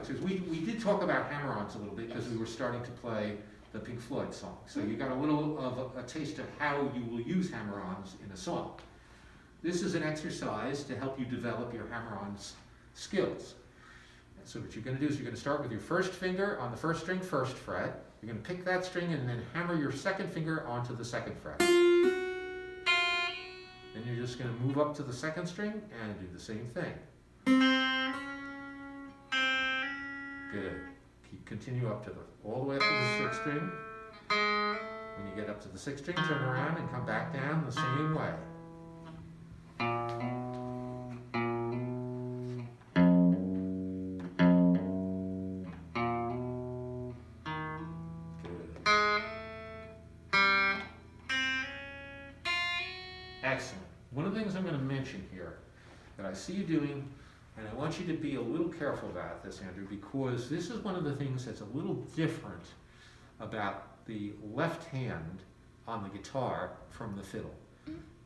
exercise. We did talk about hammer-ons a little bit because we were starting to play the Pink Floyd song. So you got a little of a taste of how you will use hammer-ons in a song. This is an exercise to help you develop your hammer-ons skills. And so what you're going to do is you're going to start with your first finger on the first string, first fret. You're going to pick that string and then hammer your second finger onto the second fret. Then you're just going to move up to the second string and do the same thing. Good. Continue up to all the way up to the sixth string. When you get up to the sixth string, turn around and come back down the same way. Excellent. One of the things I'm going to mention here that I see you doing, and I want you to be a little careful about this, Andrew, because this is one of the things that's a little different about the left hand on the guitar from the fiddle.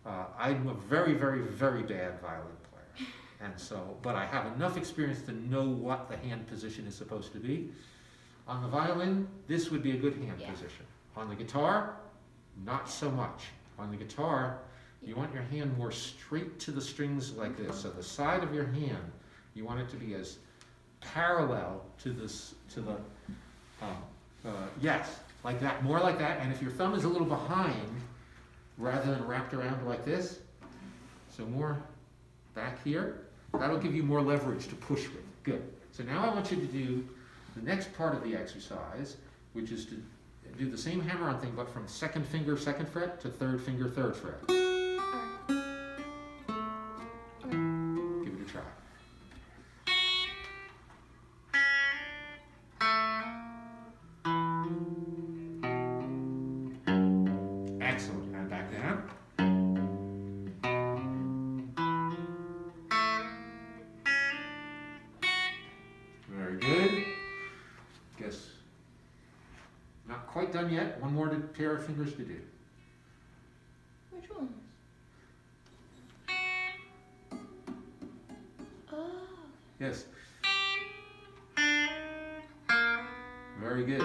I'm a very, very, very bad violin player, and so, but I have enough experience to know what the hand position is supposed to be. On the violin, this would be a good hand position. On the guitar, not so much. On the guitar, you want your hand more straight to the strings like this. So the side of your hand, you want it to be as parallel to this, yes, like that, more like that. And if your thumb is a little behind, rather than wrapped around like this, so more back here, that'll give you more leverage to push with. Good. So now I want you to do the next part of the exercise, which is to do the same hammer-on thing, but from second finger, second fret, to third finger, third fret. Give it a try. Excellent. And back down. Very good. Guess not quite done yet. One more pair of fingers to do. Which ones? Oh. Yes. Very good.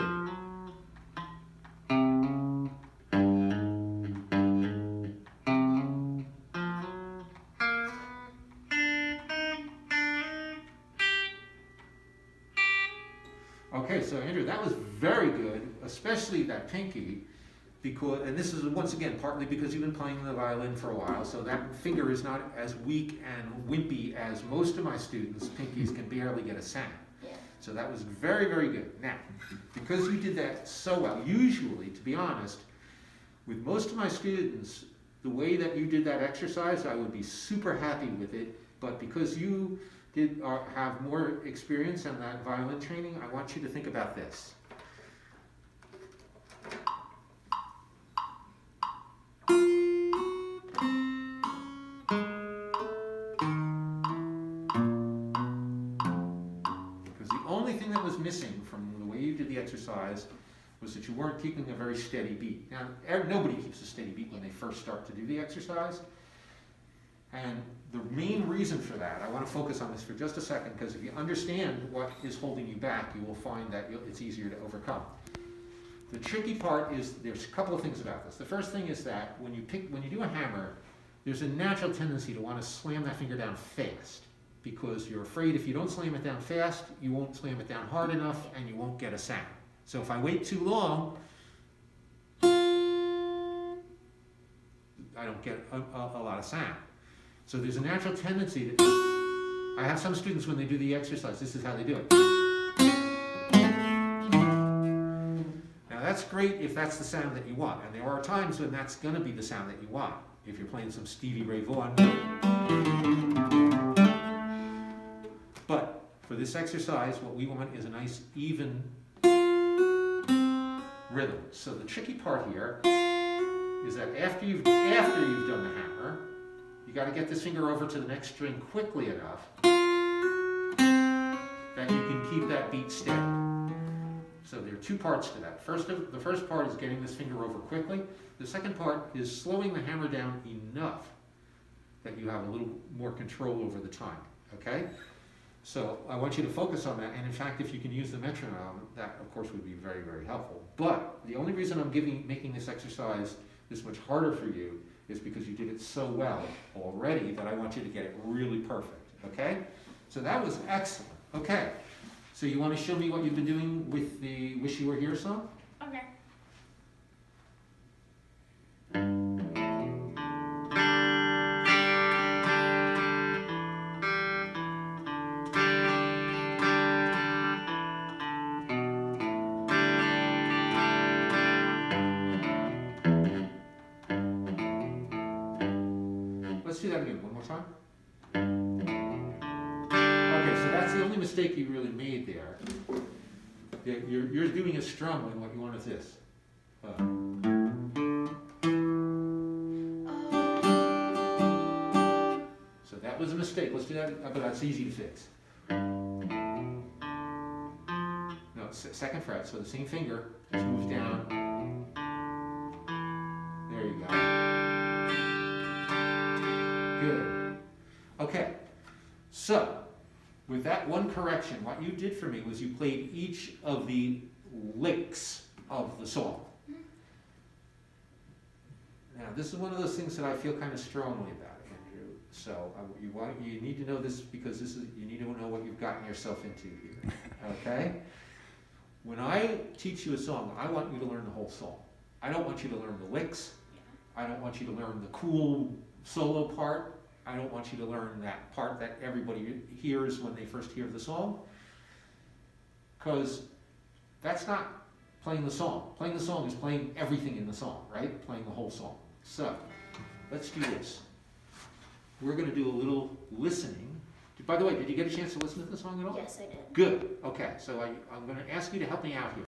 Okay, so Andrew, that was very good, especially that pinky, because, and this is once again partly because you've been playing the violin for a while, so that finger is not as weak and wimpy as most of my students' pinkies can barely get a sound. Yeah. So that was very, very good. Now, because you did that so well, usually, to be honest, with most of my students, the way that you did that exercise, I would be super happy with it, but because you have more experience in that violin training, I want you to think about this. Because the only thing that was missing from the way you did the exercise was that you weren't keeping a very steady beat. Now, nobody keeps a steady beat when they first start to do the exercise. And the main reason for that, I want to focus on this for just a second, because if you understand what is holding you back, you will find that it's easier to overcome. The tricky part is, there's a couple of things about this. The first thing is that when you do a hammer, there's a natural tendency to want to slam that finger down fast, because you're afraid if you don't slam it down fast, you won't slam it down hard enough and you won't get a sound. So if I wait too long, I don't get a lot of sound. So there's a natural tendency to, I have some students when they do the exercise, this is how they do it. Now that's great if that's the sound that you want, and there are times when that's going to be the sound that you want, if you're playing some Stevie Ray Vaughan. But for this exercise, what we want is a nice even rhythm. So the tricky part here is that after you've done the hammer, you got to get this finger over to the next string quickly enough that you can keep that beat steady. So there are two parts to that. The first part is getting this finger over quickly. The second part is slowing the hammer down enough that you have a little more control over the time. Okay? So I want you to focus on that, and in fact, if you can use the metronome, that of course would be very, very helpful. But the only reason I'm making this exercise this much harder for you is because you did it so well already that I want you to get it really perfect, okay? So that was excellent. Okay, so you want to show me what you've been doing with the Wish You Were Here song? Okay. Let's do that again, one more time. Okay, so that's the only mistake you really made there. You're doing a strum when what you want is this. So that was a mistake. Let's do that, but that's easy to fix. No, second fret, so the same finger just moves down. There you go. Good. Okay, so with that one correction, what you did for me was you played each of the licks of the song. Now, this is one of those things that I feel kind of strongly about, Andrew. So you need to know this because you need to know what you've gotten yourself into here. Okay? When I teach you a song, I want you to learn the whole song. I don't want you to learn the licks. I don't want you to learn the cool solo part. I don't want you to learn that part that everybody hears when they first hear the song. Because that's not playing the song. Playing the song is playing everything in the song, right? Playing the whole song. So, let's do this. We're going to do a little listening. By the way, did you get a chance to listen to the song at all? Yes, I did. Good. Okay, so I'm going to ask you to help me out here.